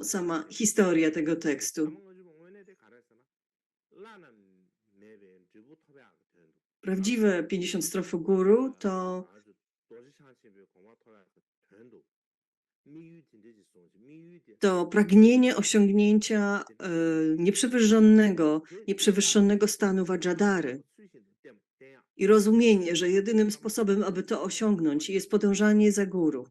sama historia tego tekstu. Prawdziwe 50 strof Guru to pragnienie osiągnięcia nieprzewyższonego stanu Vajradary. I rozumienie, że jedynym sposobem, aby to osiągnąć, jest podążanie za Guru.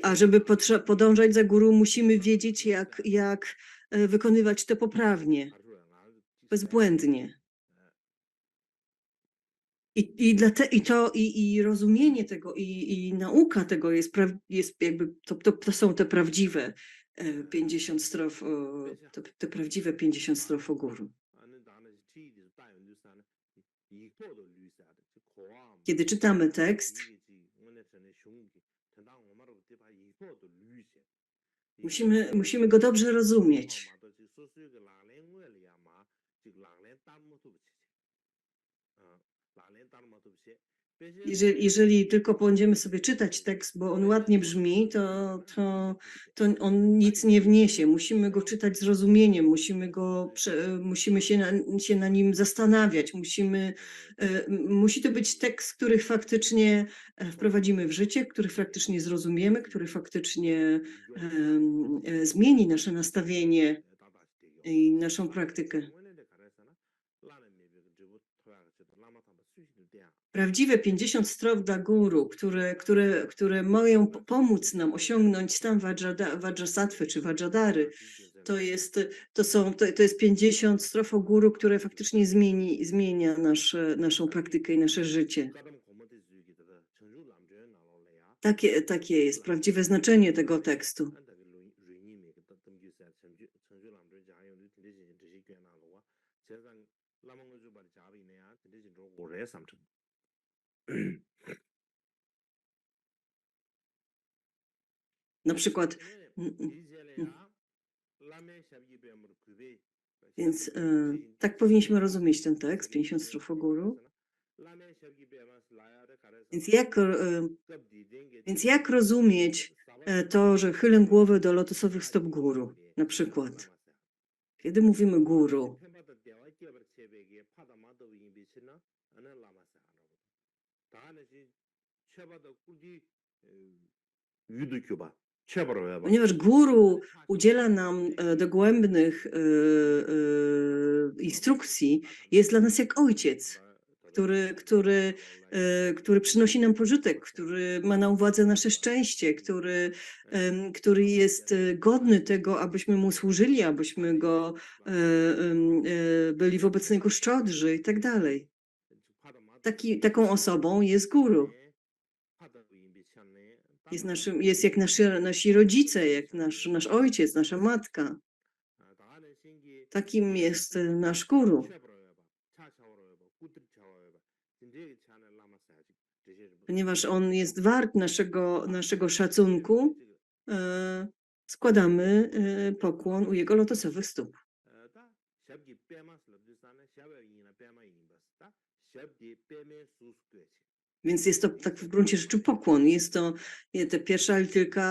A żeby podążać za Guru, musimy wiedzieć, jak wykonywać to poprawnie, bezbłędnie. I rozumienie tego, i nauka tego jest jakby, to są te prawdziwe 50 strof, te prawdziwe 50 strof o Guru. Kiedy czytamy tekst, musimy go dobrze rozumieć. Jeżeli tylko będziemy sobie czytać tekst, bo on ładnie brzmi, to on nic nie wniesie. Musimy go czytać z rozumieniem, musimy się na nim zastanawiać. Musi to być tekst, który faktycznie wprowadzimy w życie, który faktycznie zrozumiemy, który faktycznie zmieni nasze nastawienie i naszą praktykę. Prawdziwe 50 strof dla Guru, które mają pomóc nam osiągnąć stan Vajrasattwy czy Vajradary, to jest 50 strof o Guru, które faktycznie zmienia naszą praktykę i nasze życie. Takie jest prawdziwe znaczenie tego tekstu. Na przykład, mm, mm, więc tak powinniśmy rozumieć ten tekst, 50 struf o guru. Więc jak rozumieć to, że chylę głowę do lotosowych stóp guru, na przykład? Kiedy mówimy guru, ponieważ guru udziela nam dogłębnych instrukcji, jest dla nas jak ojciec, który przynosi nam pożytek, który ma na uwadze nasze szczęście, który jest godny tego, abyśmy mu służyli, abyśmy go byli wobec niego szczodrzy i tak dalej. Taką osobą jest guru. Jest jak nasi rodzice, jak nasz ojciec, nasza matka. Takim jest nasz guru. Ponieważ on jest wart naszego szacunku, składamy pokłon u jego lotosowych stóp. Więc jest to tak w gruncie rzeczy pokłon. Jest to ta pierwsza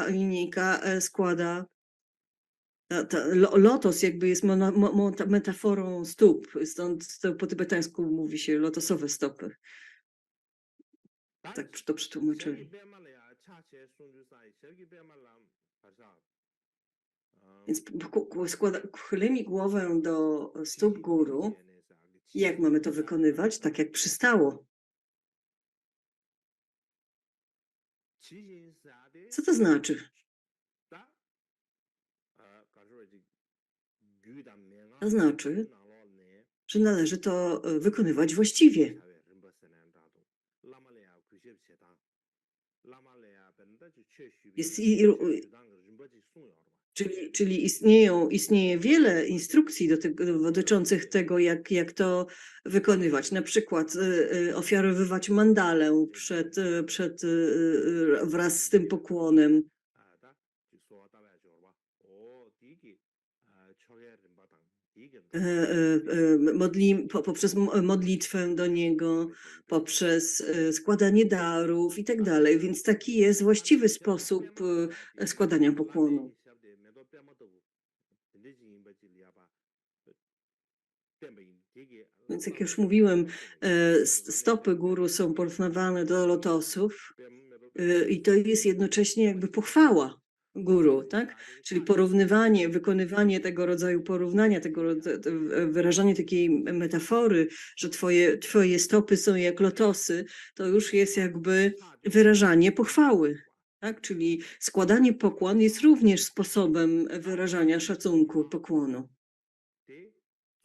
linijka składa. Lotos jakby jest metaforą stóp, stąd to po tybetańsku mówi się lotosowe stopy. Tak to przetłumaczyli. Więc chylimy głowę do stóp guru. I jak mamy to wykonywać? Tak jak przystało. Co to znaczy? To znaczy, że należy to wykonywać właściwie. Czyli istnieje wiele instrukcji dotyczących tego, jak to wykonywać. Na przykład ofiarowywać mandalę wraz z tym pokłonem. Poprzez modlitwę do niego, poprzez składanie darów i tak dalej. Więc taki jest właściwy sposób składania pokłonu. Więc jak już mówiłem, stopy guru są porównywane do lotosów i to jest jednocześnie jakby pochwała guru, tak? Czyli wykonywanie tego rodzaju porównania, wyrażanie takiej metafory, że twoje stopy są jak lotosy, to już jest jakby wyrażanie pochwały, tak? Czyli składanie pokłon jest również sposobem wyrażania szacunku, pokłonu.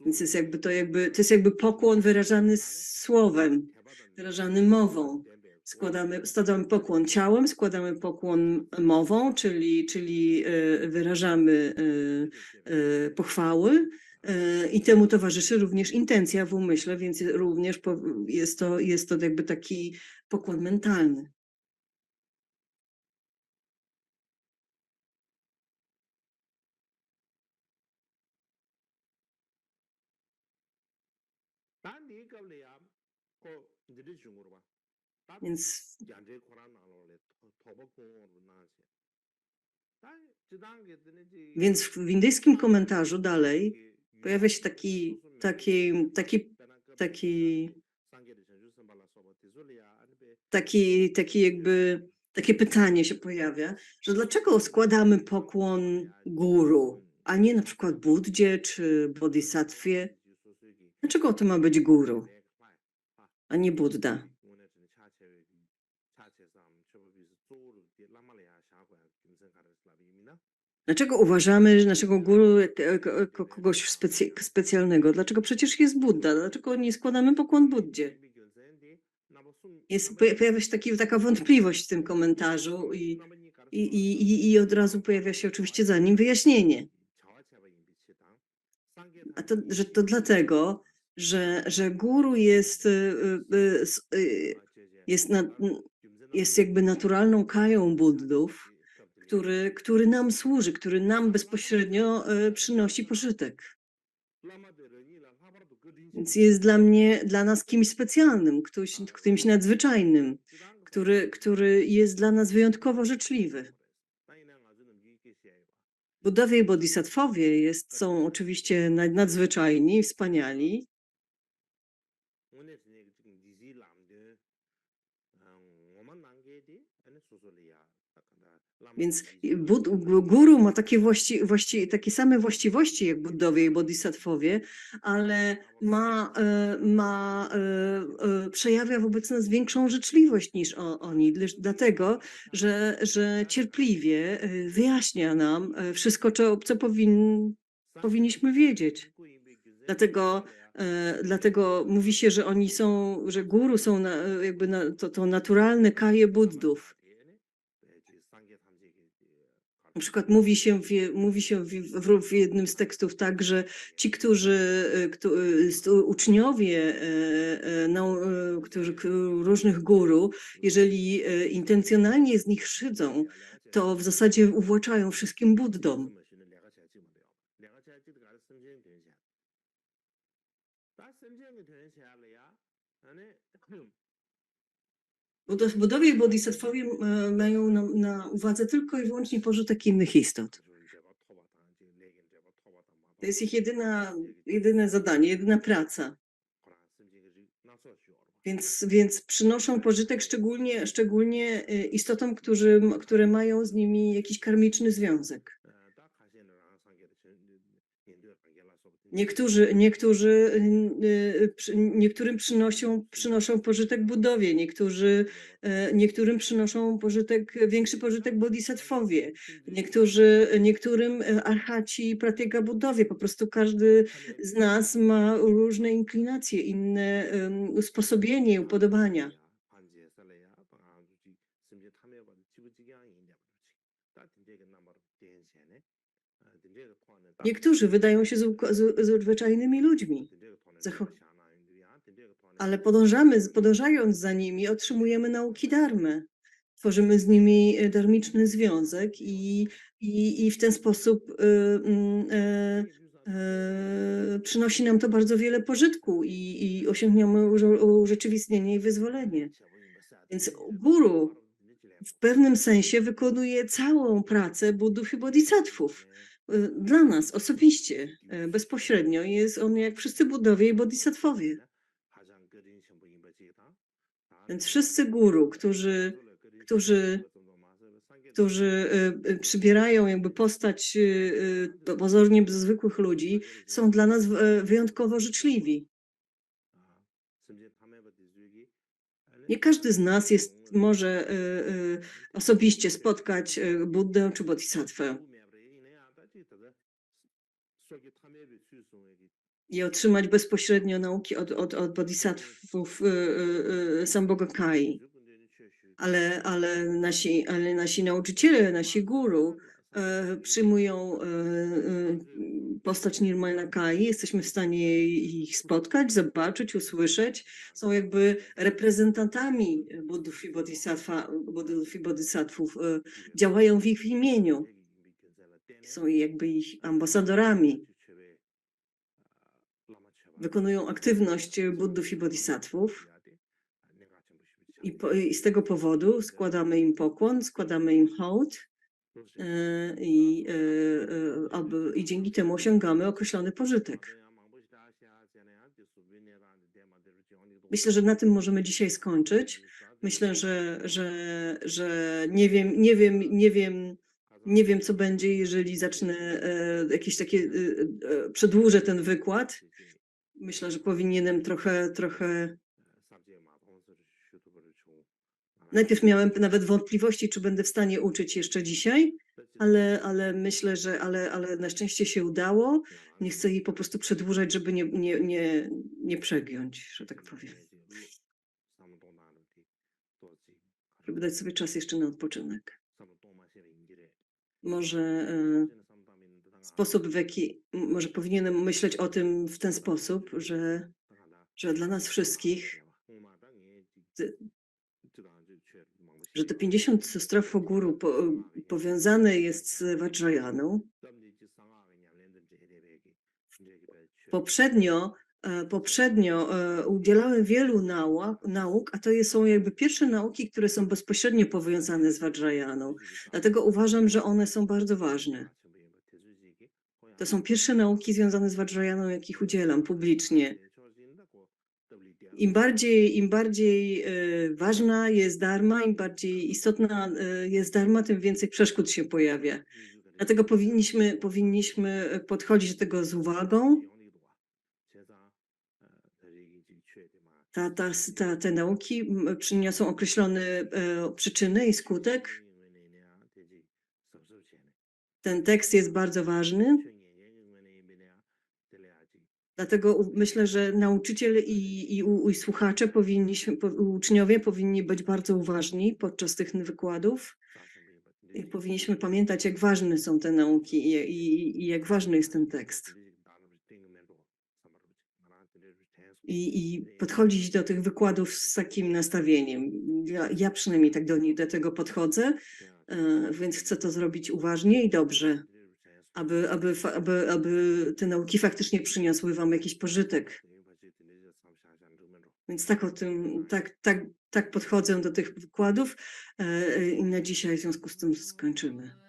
Więc to jest jakby pokłon wyrażany słowem, wyrażany mową. Składamy pokłon ciałem, składamy pokłon mową, czyli wyrażamy pochwały i temu towarzyszy również intencja w umyśle, więc również jest to jakby taki pokłon mentalny. Więc w indyjskim komentarzu dalej pojawia się takie pytanie się pojawia, że dlaczego składamy pokłon guru, a nie na przykład Buddzie czy Bodhisattwie? Dlaczego to ma być guru, a nie Buddha? Dlaczego uważamy że naszego guru jako kogoś specjalnego? Dlaczego przecież jest Buddha? Dlaczego nie składamy pokłon Buddzie? Pojawia się taka wątpliwość w tym komentarzu i od razu pojawia się oczywiście za nim wyjaśnienie. A że to dlatego, że guru jest, jest jakby naturalną kają Buddów, który nam służy, który nam bezpośrednio przynosi pożytek. Więc jest dla nas kimś specjalnym, kimś nadzwyczajnym, który jest dla nas wyjątkowo życzliwy. Buddowie i bodhisattwowie są oczywiście nadzwyczajni, wspaniali, więc guru ma takie same właściwości jak Buddowie i bodhisattwowie, ale przejawia wobec nas większą życzliwość niż oni, dlatego, że cierpliwie wyjaśnia nam wszystko, co powinniśmy wiedzieć. Dlatego mówi się, że że guru są to naturalne kaje Buddów. Na przykład mówi się w jednym z tekstów tak, że ci, uczniowie różnych guru, jeżeli intencjonalnie z nich szydzą, to w zasadzie uwłaczają wszystkim Buddom. Buddowie i bodhisattwowie mają na uwadze tylko i wyłącznie pożytek innych istot. To jest ich jedyne zadanie, jedyna praca. Więc przynoszą pożytek szczególnie istotom, które mają z nimi jakiś karmiczny związek. Niektórym przynoszą pożytek Buddowie, niektórym przynoszą większy pożytek bodhisattwowie, niektórym arhaci pratyka Buddowie. Po prostu każdy z nas ma różne inklinacje, inne usposobienie i upodobania. Niektórzy wydają się zwyczajnymi ludźmi, ale podążając za nimi, otrzymujemy nauki dharmy. Tworzymy z nimi dharmiczny związek i w ten sposób przynosi nam to bardzo wiele pożytku i osiągniemy urzeczywistnienie i wyzwolenie. Więc guru w pewnym sensie wykonuje całą pracę Buddów i bodhisattvów. Dla nas osobiście, bezpośrednio jest on jak wszyscy Buddowie i bodhisattwowie. Więc wszyscy guru, którzy przybierają jakby postać pozornie zwykłych ludzi, są dla nas wyjątkowo życzliwi. Nie każdy z nas może osobiście spotkać Buddę czy Bodhisatwę i otrzymać bezpośrednio nauki od bodhisattvów Sambhogakai. Ale nasi nauczyciele, nasi guru przyjmują postać Nirmanakai, jesteśmy w stanie ich spotkać, zobaczyć, usłyszeć. Są jakby reprezentantami Buddów i bodhisattvów, działają w ich imieniu. Są jakby ich ambasadorami. Wykonują aktywność Buddów i bodhisattvów. I z tego powodu składamy im pokłon, składamy im hołd i dzięki temu osiągamy określony pożytek. Myślę, że na tym możemy dzisiaj skończyć. Myślę, że nie wiem, co będzie, jeżeli zacznę jakieś takie, przedłużę ten wykład. Myślę, że powinienem trochę. Najpierw miałem nawet wątpliwości, czy będę w stanie uczyć jeszcze dzisiaj, ale myślę, że na szczęście się udało. Nie chcę jej po prostu przedłużać, żeby nie przegiąć, że tak powiem. żeby dać sobie czas jeszcze na odpoczynek. Może sposób, w jaki może powinienem myśleć o tym w ten sposób, że dla nas wszystkich, ty- że te 50 strofo guru powiązane jest z Vajrayaną. Poprzednio udzielałem wielu nauk, a są jakby pierwsze nauki, które są bezpośrednio powiązane z Vajrayaną. Dlatego uważam, że one są bardzo ważne. To są pierwsze nauki związane z Vajrayaną, jakich udzielam publicznie. Im bardziej ważna jest dharma, im bardziej istotna jest dharma, tym więcej przeszkód się pojawia. Dlatego powinniśmy podchodzić do tego z uwagą. Te nauki przyniosą określone przyczyny i skutek. Ten tekst jest bardzo ważny. Dlatego myślę, że nauczyciel i słuchacze uczniowie powinni być bardzo uważni podczas tych wykładów. I powinniśmy pamiętać, jak ważne są te nauki i jak ważny jest ten tekst. I podchodzić do tych wykładów z takim nastawieniem. Ja przynajmniej tak do tego podchodzę, więc chcę to zrobić uważnie i dobrze, aby te nauki faktycznie przyniosły wam jakiś pożytek. Więc tak podchodzę do tych wykładów i na dzisiaj w związku z tym skończymy.